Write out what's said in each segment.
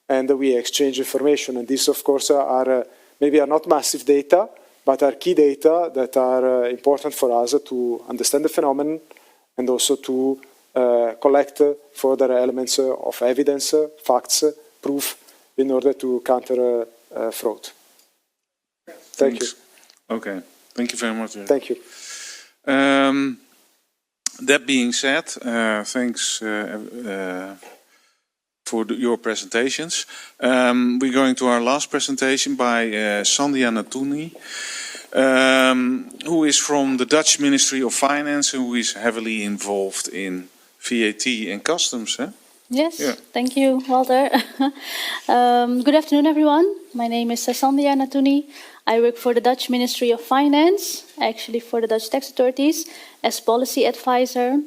and we exchange information. And these, of course, maybe are not massive data, but are key data that are important for us to understand the phenomenon and also to collect further elements of evidence, facts, proof, in order to counter fraud. Thank you. Okay, thank you very much. Thank you. That being said, thanks for your presentations. We're going to our last presentation by Sandhya Natuni, who is from the Dutch Ministry of Finance, who is heavily involved in VAT and customs. Yes, yeah. Thank you, Walter. Good afternoon, everyone. My name is Sandhya Natuni. I work for the Dutch Ministry of Finance, actually for the Dutch tax authorities, as policy advisor.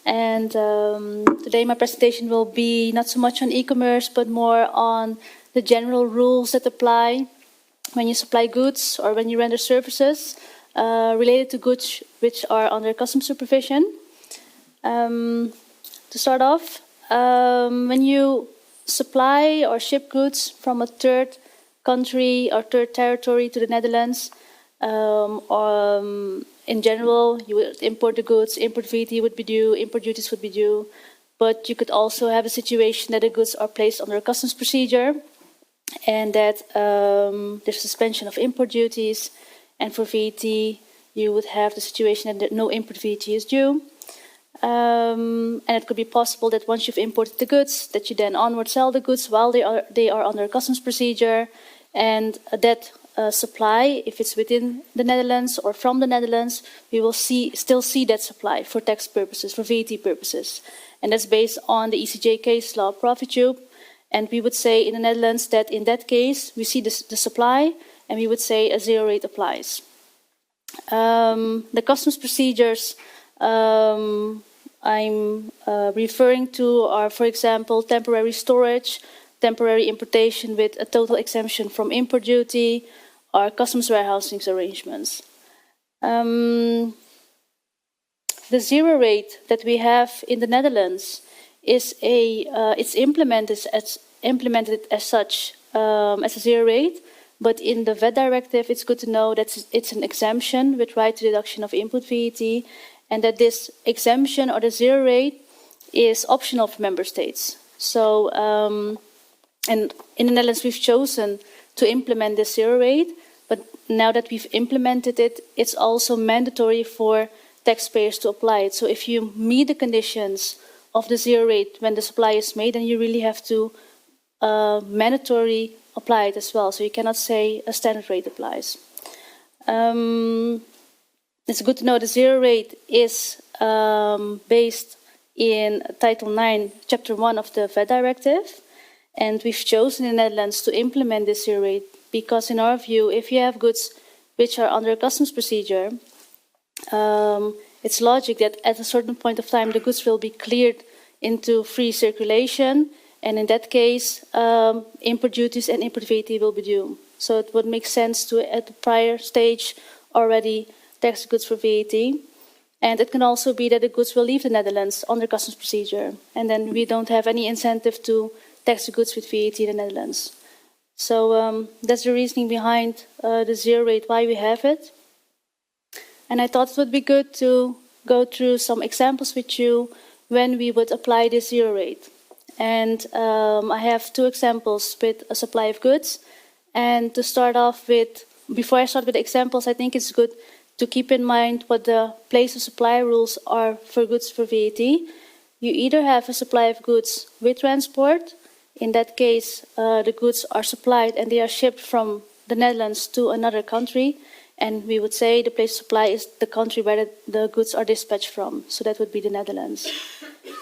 And today my presentation will be not so much on e-commerce, but more on the general rules that apply when you supply goods or when you render services related to goods which are under customs supervision. To start off, when you supply or ship goods from a third country or third territory to the Netherlands, in general, you would import the goods, import VAT would be due, import duties would be due, but you could also have a situation that the goods are placed under a customs procedure and that there's suspension of import duties, and for VAT you would have the situation that no import VAT is due. And it could be possible that once you've imported the goods, that you then onward sell the goods while they are under a customs procedure, and that supply, if it's within the Netherlands or from the Netherlands, we will still see that supply for tax purposes, for VAT purposes. And that's based on the ECJ case law profit tube. And we would say in the Netherlands that in that case, we see the supply, and we would say a zero rate applies. The customs procedures I'm referring to are, for example, temporary storage, temporary importation with a total exemption from import duty, or customs warehousing arrangements. The zero rate that we have in the Netherlands is it's implemented as such as a zero rate, but in the VAT directive, it's good to know that it's an exemption with right to deduction of input VAT, and that this exemption or the zero rate is optional for member states. So, and in the Netherlands, we've chosen to implement this zero rate, but now that we've implemented it, it's also mandatory for taxpayers to apply it. So if you meet the conditions of the zero rate when the supply is made, then you really have to mandatory apply it as well. So you cannot say a standard rate applies. It's good to know the zero rate is based in Title 9, Chapter 1 of the VAT Directive. And we've chosen in the Netherlands to implement this zero rate because, in our view, if you have goods which are under a customs procedure, it's logic that at a certain point of time the goods will be cleared into free circulation, and in that case, import duties and import VAT will be due. So it would make sense to, at the prior stage, already tax goods for VAT. And it can also be that the goods will leave the Netherlands under customs procedure, and then we don't have any incentive to tax the goods with VAT in the Netherlands. So that's the reasoning behind the zero rate, why we have it. And I thought it would be good to go through some examples with you when we would apply this zero rate. And I have two examples with a supply of goods. And to start off with, before I start with the examples, I think it's good to keep in mind what the place of supply rules are for goods for VAT. You either have a supply of goods with transport. In that case, the goods are supplied and they are shipped from the Netherlands to another country. And we would say the place of supply is the country where the goods are dispatched from. So that would be the Netherlands.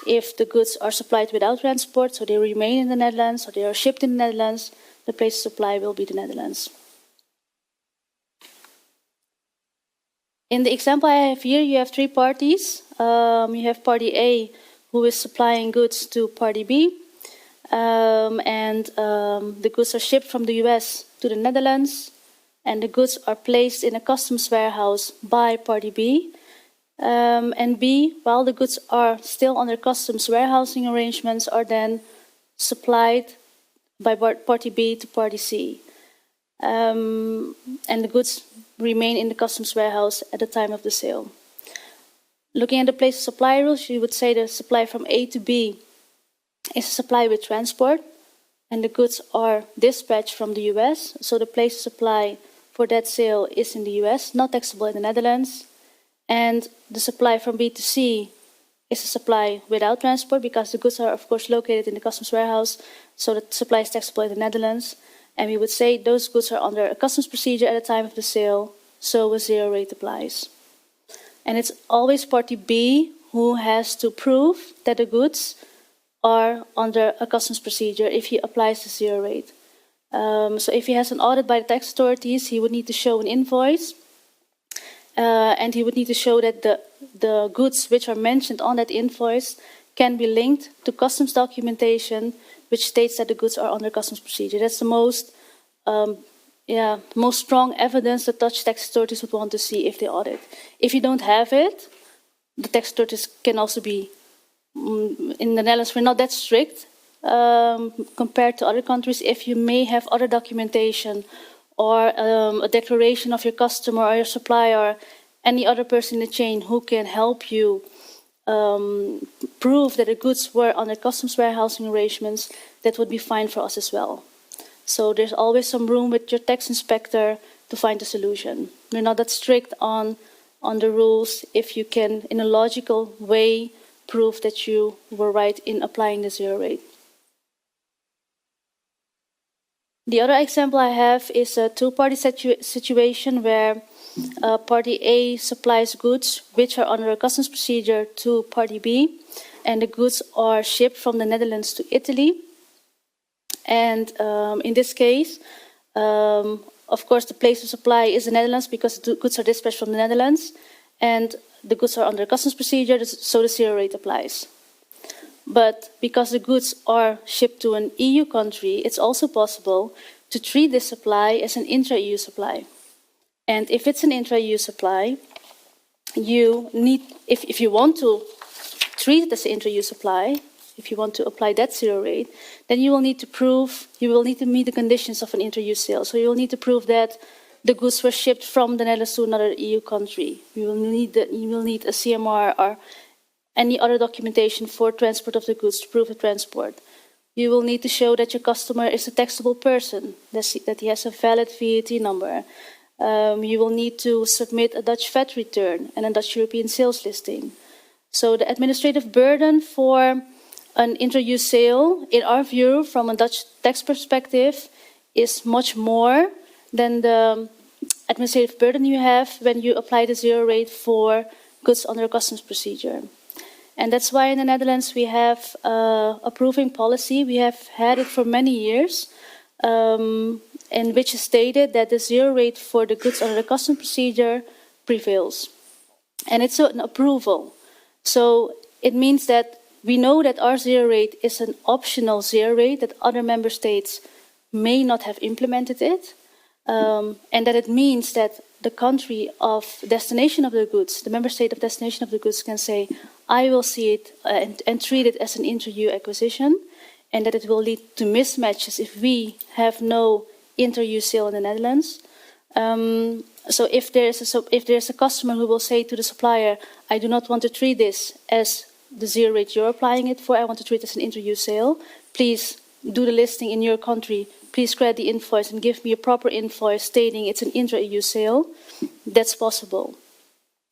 If the goods are supplied without transport, so they remain in the Netherlands, or they are shipped in the Netherlands, the place of supply will be the Netherlands. In the example I have here, you have three parties. You have party A, who is supplying goods to party B. The goods are shipped from the US to the Netherlands, and the goods are placed in a customs warehouse by party B. And B, while the goods are still under customs warehousing arrangements, are then supplied by party B to party C. And the goods remain in the customs warehouse at the time of the sale. Looking at the place of supply rules, you would say the supply from A to B is a supply with transport, and the goods are dispatched from the US. So the place of supply for that sale is in the US, not taxable in the Netherlands. And the supply from B to C is a supply without transport, because the goods are, of course, located in the customs warehouse, so the supply is taxable in the Netherlands. And we would say those goods are under a customs procedure at the time of the sale, so a zero rate applies. And it's always party B who has to prove that the goods are under a customs procedure if he applies the zero rate. So if he has an audit by the tax authorities, he would need to show an invoice, and he would need to show that the goods which are mentioned on that invoice can be linked to customs documentation which states that the goods are under customs procedure. That's the most strong evidence the Dutch tax authorities would want to see if they audit. If you don't have it, the tax authorities can also be, in the Netherlands we're not that strict compared to other countries. If you may have other documentation or a declaration of your customer or your supplier or any other person in the chain who can help you prove that the goods were under customs warehousing arrangements, that would be fine for us as well. So there's always some room with your tax inspector to find a solution. We're not that strict on the rules if you can, in a logical way, prove that you were right in applying the zero rate. The other example I have is a two-party situation where party A supplies goods which are under a customs procedure to party B, and the goods are shipped from the Netherlands to Italy. And in this case, of course, the place of supply is the Netherlands because the goods are dispatched from the Netherlands, and the goods are under customs procedure, so the zero rate applies. But because the goods are shipped to an EU country, it's also possible to treat this supply as an intra-EU supply. And if it's an intra-EU supply, you need, if you want to treat it as an intra-EU supply, if you want to apply that zero rate, then you will need to prove, you will need to meet the conditions of an intra-EU sale. So you will need to prove that the goods were shipped from the Netherlands to another EU country. You will need a CMR or any other documentation for transport of the goods to prove the transport. You will need to show that your customer is a taxable person, that he has a valid VAT number. You will need to submit a Dutch VAT return and a Dutch European sales listing. So the administrative burden for an intra-EU sale, in our view, from a Dutch tax perspective, is much more than the administrative burden you have when you apply the zero rate for goods under a customs procedure. And that's why in the Netherlands we have a proving policy. We have had it for many years, in which is stated that the zero rate for the goods under the customs procedure prevails. And it's an approval. So it means that we know that our zero rate is an optional zero rate, that other member states may not have implemented it, and that it means that the country of destination of the goods, the member state of destination of the goods, can say, I will see it and treat it as an intra-EU acquisition, and that it will lead to mismatches if we have no intra-EU sale in the Netherlands. So if there's a customer who will say to the supplier, I do not want to treat this as the zero rate you're applying it for, I want to treat it as an intra-EU sale, please do the listing in your country, please credit the invoice and give me a proper invoice stating it's an intra-EU sale, that's possible.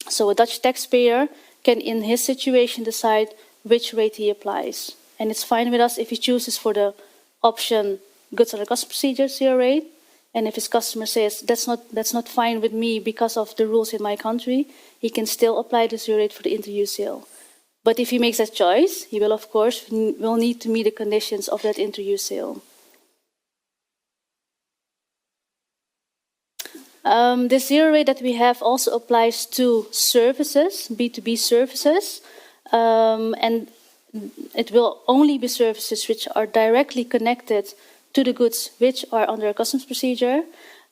So a Dutch taxpayer can, in his situation, decide which rate he applies. And it's fine with us if he chooses for the option goods under customs procedure zero rate, and if his customer says that's not fine with me because of the rules in my country, he can still apply the zero rate for the intra-EU sale. But if he makes that choice, he will, of course, need to meet the conditions of that intra-EU sale. The zero rate that we have also applies to services, B2B services, and it will only be services which are directly connected to the goods which are under a customs procedure.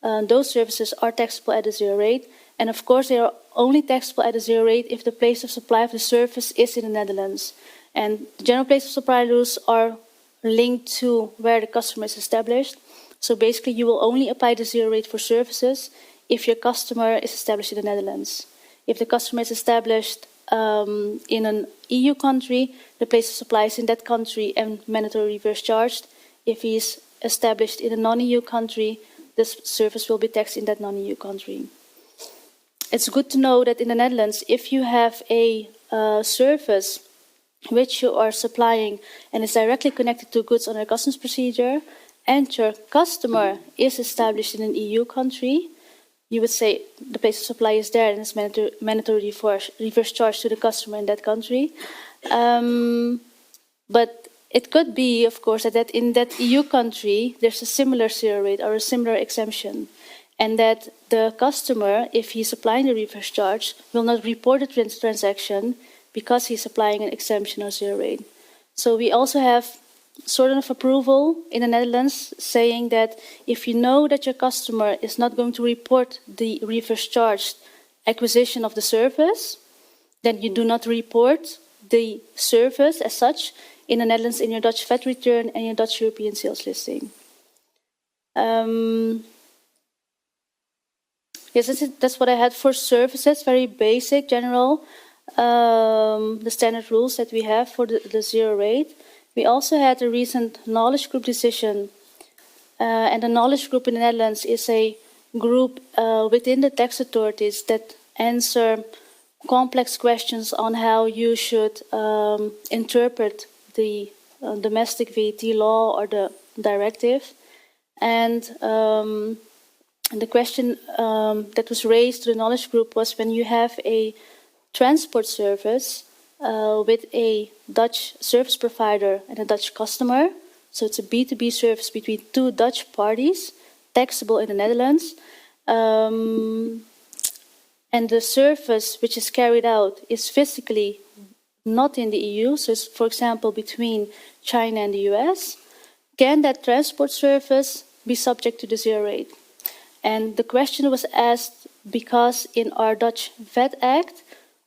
Those services are taxable at a zero rate, and of course they are only taxable at a zero rate if the place of supply of the service is in the Netherlands. And the general place of supply rules are linked to where the customer is established. So basically, you will only apply the zero rate for services if your customer is established in the Netherlands. If the customer is established in an EU country, the place of supply is in that country and mandatory reverse charged. If he is established in a non-EU country, this service will be taxed in that non-EU country. It's good to know that in the Netherlands, if you have a service which you are supplying and is directly connected to goods under a customs procedure, and your customer is established in an EU country, you would say the place of supply is there and it's mandatory reverse charge to the customer in that country. But it could be, of course, that in that EU country there's a similar zero rate or a similar exemption, and that the customer, if he's applying the reverse charge, will not report the transaction because he's applying an exemption or zero rate. So we also have sort of approval in the Netherlands saying that if you know that your customer is not going to report the reverse charged acquisition of the service, then you do not report the service as such in the Netherlands in your Dutch VAT return and your Dutch European sales listing. Yes, that's what I had for services, very basic, general, the standard rules that we have for the zero rate. We also had a recent knowledge group decision, and the knowledge group in the Netherlands is a group within the tax authorities that answer complex questions on how you should interpret the domestic VAT law or the directive. And the question that was raised to the knowledge group was when you have a transport service with a Dutch service provider and a Dutch customer, so it's a B2B service between two Dutch parties, taxable in the Netherlands, and the service which is carried out is physically not in the EU, so it's, for example, between China and the US, can that transport service be subject to the zero rate? And the question was asked because in our Dutch VAT Act,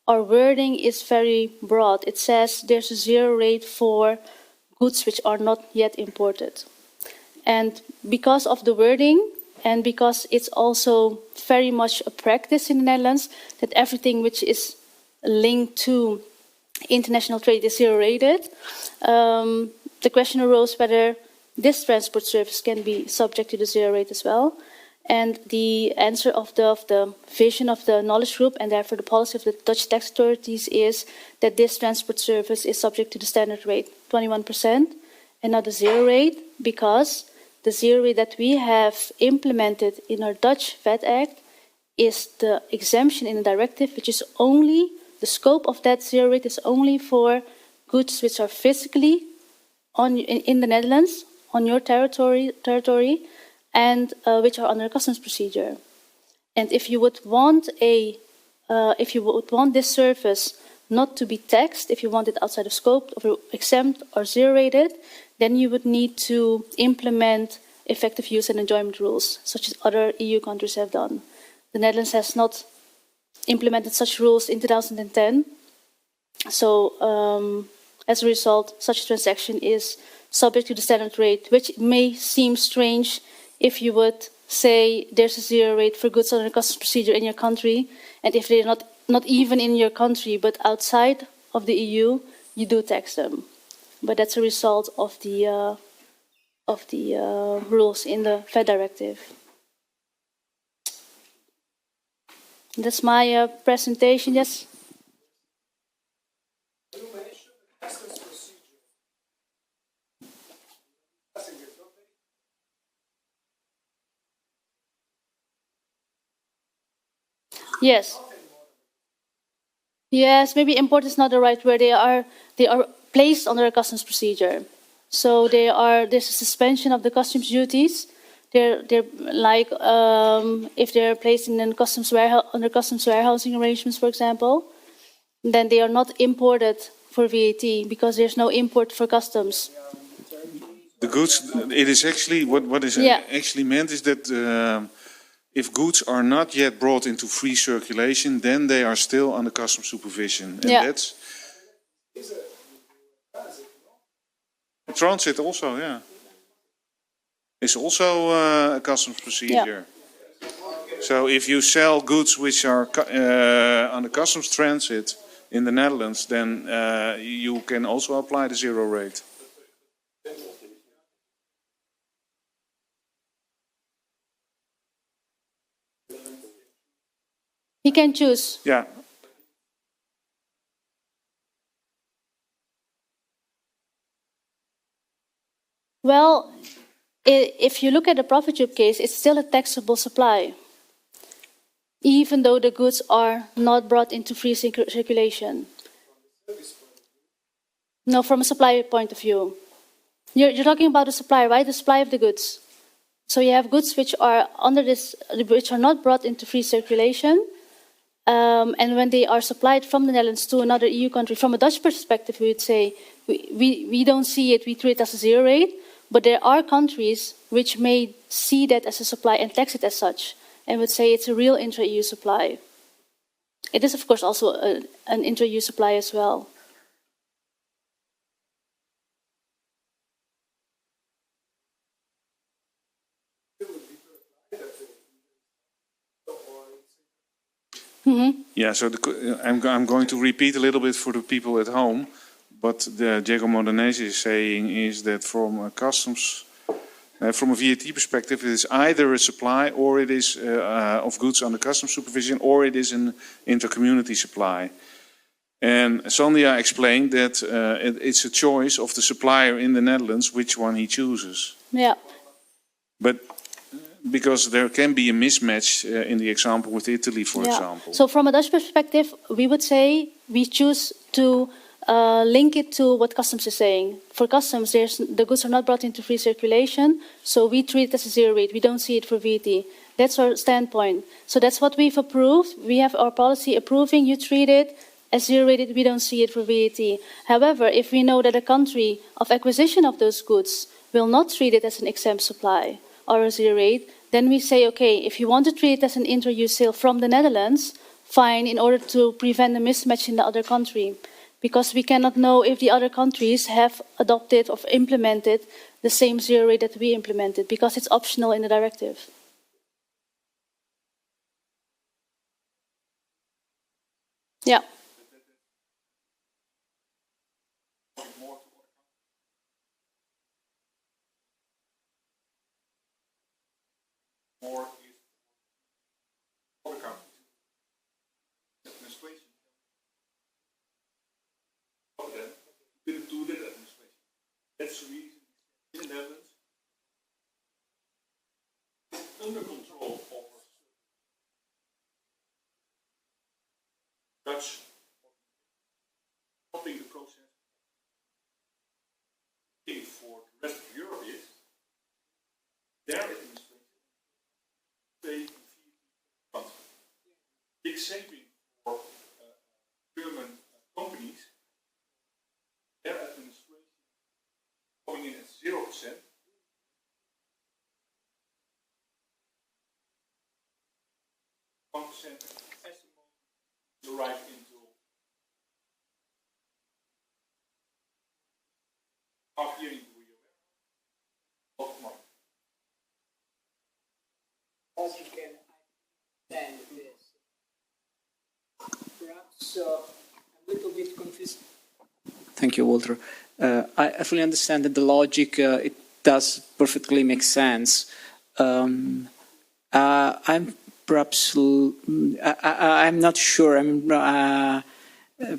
our wording is very broad. It says there's a zero rate for goods which are not yet imported. And because of the wording, and because it's also very much a practice in the Netherlands, that everything which is linked to international trade is zero rated, the question arose whether this transport service can be subject to the zero rate as well. And the answer of the vision of the knowledge group, and therefore the policy of the Dutch tax authorities, is that this transport service is subject to the standard rate, 21%, and not the zero rate, because the zero rate that we have implemented in our Dutch VAT Act is the exemption in the directive, which is only, the scope of that zero rate is only for goods which are physically in the Netherlands, on your territory, and which are under a customs procedure. And if you would want this service not to be taxed, if you want it outside of scope, or exempt or zero rated, then you would need to implement effective use and enjoyment rules, such as other EU countries have done. The Netherlands has not implemented such rules in 2010. So as a result, such a transaction is subject to the standard rate, which may seem strange if you would say there's a zero rate for goods under a customs procedure in your country, and if they're not even in your country but outside of the EU, you do tax them. But that's a result of the rules in the VAT directive. That's my presentation. Yes. Yes. Yes, maybe import is not the right word. They are placed under a customs procedure. So there's a suspension of the customs duties. They're like if they're placed in a under customs warehousing arrangements, for example, then they are not imported for VAT because there's no import for customs. The goods, it is actually what is actually meant is that if goods are not yet brought into free circulation, then they are still under customs supervision, and that's. Transit also, yeah. It's also a customs procedure. Yeah. So if you sell goods which are on the customs transit in the Netherlands, then you can also apply the zero rate. He can choose. Yeah. Well, if you look at the profit tube case, it's still a taxable supply, even though the goods are not brought into free circulation. No, from a supply point of view. You're talking about the supply, right? The supply of the goods. So you have goods which are under this, which are not brought into free circulation, and when they are supplied from the Netherlands to another EU country, from a Dutch perspective, we would say we don't see it. We treat it as a zero rate. But there are countries which may see that as a supply and tax it as such, and would say it's a real intra-EU supply. It is, of course, also an intra-EU supply as well. Mm-hmm. Yeah, so I'm going to repeat a little bit for the people at home. What Diego Modenese is saying is that from a customs, from a VAT perspective, it is either a supply or it is of goods under customs supervision, or it is an inter-community supply. And Sandhya explained that it's a choice of the supplier in the Netherlands which one he chooses. Yeah. But because there can be a mismatch in the example with Italy, for example. So from a Dutch perspective, we would say we choose to link it to what customs is saying. For customs, the goods are not brought into free circulation, so we treat it as a zero rate. We don't see it for VAT. That's our standpoint. So that's what we've approved. We have our policy approving you treat it as zero rated. We don't see it for VAT. However, if we know that a country of acquisition of those goods will not treat it as an exempt supply or a zero rate, then we say, okay, if you want to treat it as an inter-EU sale from the Netherlands, fine, in order to prevent a mismatch in the other country. Because we cannot know if the other countries have adopted or implemented the same zero rate that we implemented, because it's optional in the directive. Yeah. That's the reason in the Netherlands under control over Dutch stopping the process for the rest of Europe is their administration pay big saving for German companies. Their administration coming in at 0%. 1% estimate to arrive into half year into a lot of money. As you can understand this, perhaps a little bit confused. Thank you, Walter. I fully understand that the logic, it does perfectly make sense. I'm perhaps, I'm not sure,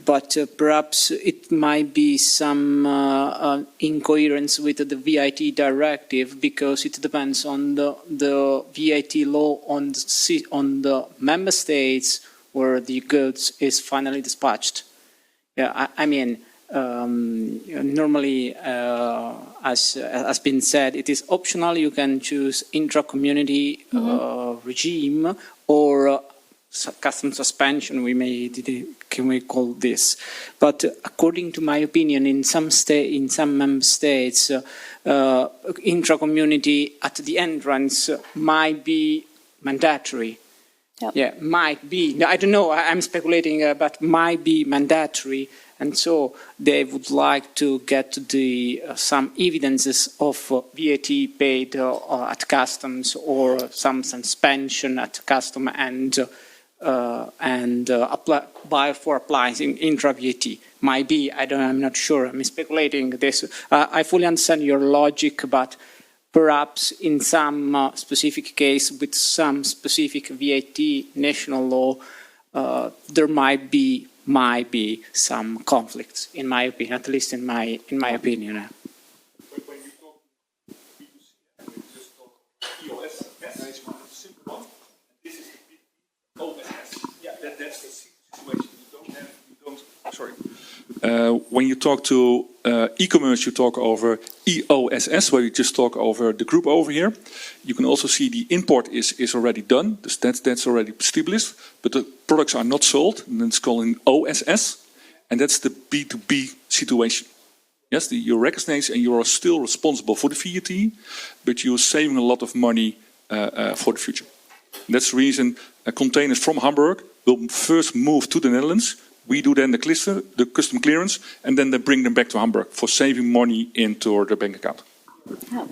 but perhaps it might be some incoherence with the VAT directive, because it depends on the VAT law on the member states where the goods is finally dispatched. Yeah, I mean, normally, as has been said, it is optional. You can choose intra-community regime or custom suspension. Can we call this? But according to my opinion, in some member states, intra-community at the entrance might be mandatory. Yep. Yeah, might be. I don't know. I'm speculating, but might be mandatory. And so they would like to get some evidences of VAT paid at customs or some suspension at custom and apply for applying intra-VAT. Might be, I'm not sure, I'm speculating this. I fully understand your logic, but perhaps in some specific case with some specific VAT national law, there might be some conflicts, in my opinion, at least in my opinion. But when you talk B2C, we just talk EOS, that's one simple one. This is the OSS. Yeah, that's the situation. Sorry. When you talk to e-commerce, you talk over EOSS, where you just talk over the group over here. You can also see the import is already done, that's already established, but the products are not sold, and it's called OSS, and that's the B2B situation. Yes, you recognize and you are still responsible for the VAT, but you're saving a lot of money for the future. And that's the reason containers from Hamburg will first move to the Netherlands. We do then the custom clearance, and then they bring them back to Hamburg for saving money into their bank account. Yeah.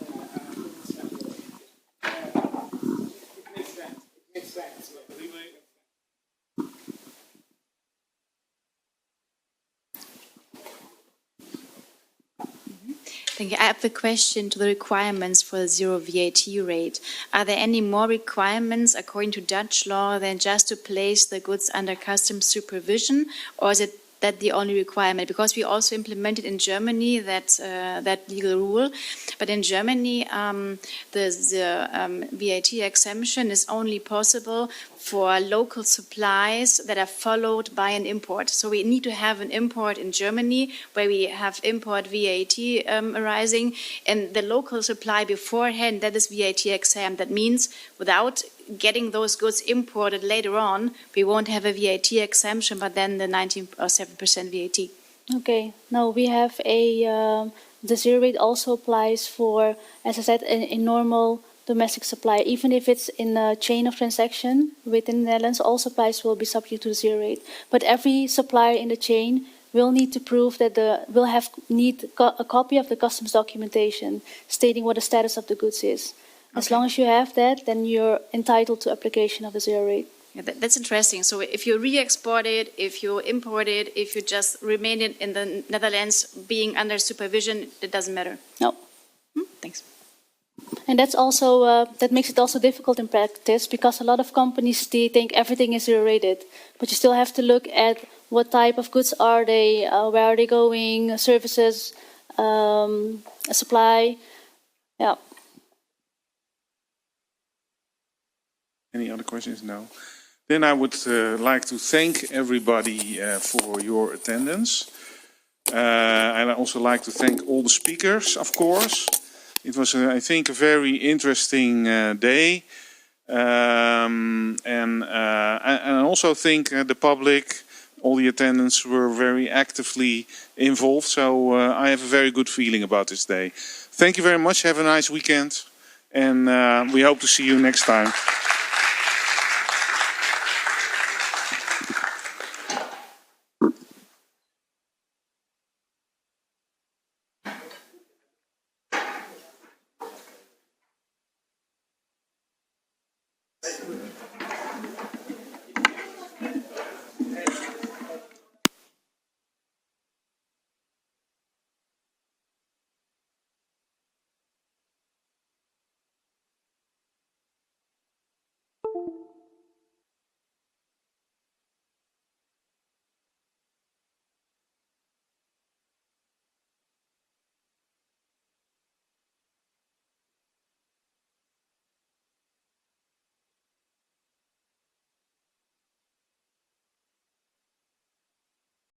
Thank you. I have a question to the requirements for the zero VAT rate. Are there any more requirements according to Dutch law than just to place the goods under customs supervision, or is it that the only requirement? Because we also implemented in Germany that legal rule, but in Germany the VAT exemption is only possible for local supplies that are followed by an import. So we need to have an import in Germany where we have import VAT arising, and the local supply beforehand, that is VAT exempt. That means without getting those goods imported later on, we won't have a VAT exemption, but then the 19.7% VAT. Okay. No, we have the zero rate also applies for, as I said, a normal domestic supply. Even if it's in a chain of transaction within the Netherlands, all supplies will be subject to the zero rate. But every supplier in the chain will need to prove that need a copy of the customs documentation stating what the status of the goods is. As long as you have that, then you're entitled to application of the zero rate. Yeah, that's interesting. So if you re-export it, if you import it, if you just remain it in the Netherlands being under supervision, it doesn't matter. No. Thanks. And that's also that makes it also difficult in practice, because a lot of companies, they think everything is zero rated, but you still have to look at what type of goods are they, where are they going, services, supply. Yeah. Any other questions? No. Then I would like to thank everybody for your attendance. And I also like to thank all the speakers, of course. It was, I think, a very interesting day. And I also think the public, all the attendants were very actively involved. So I have a very good feeling about this day. Thank you very much. Have a nice weekend. And we hope to see you next time.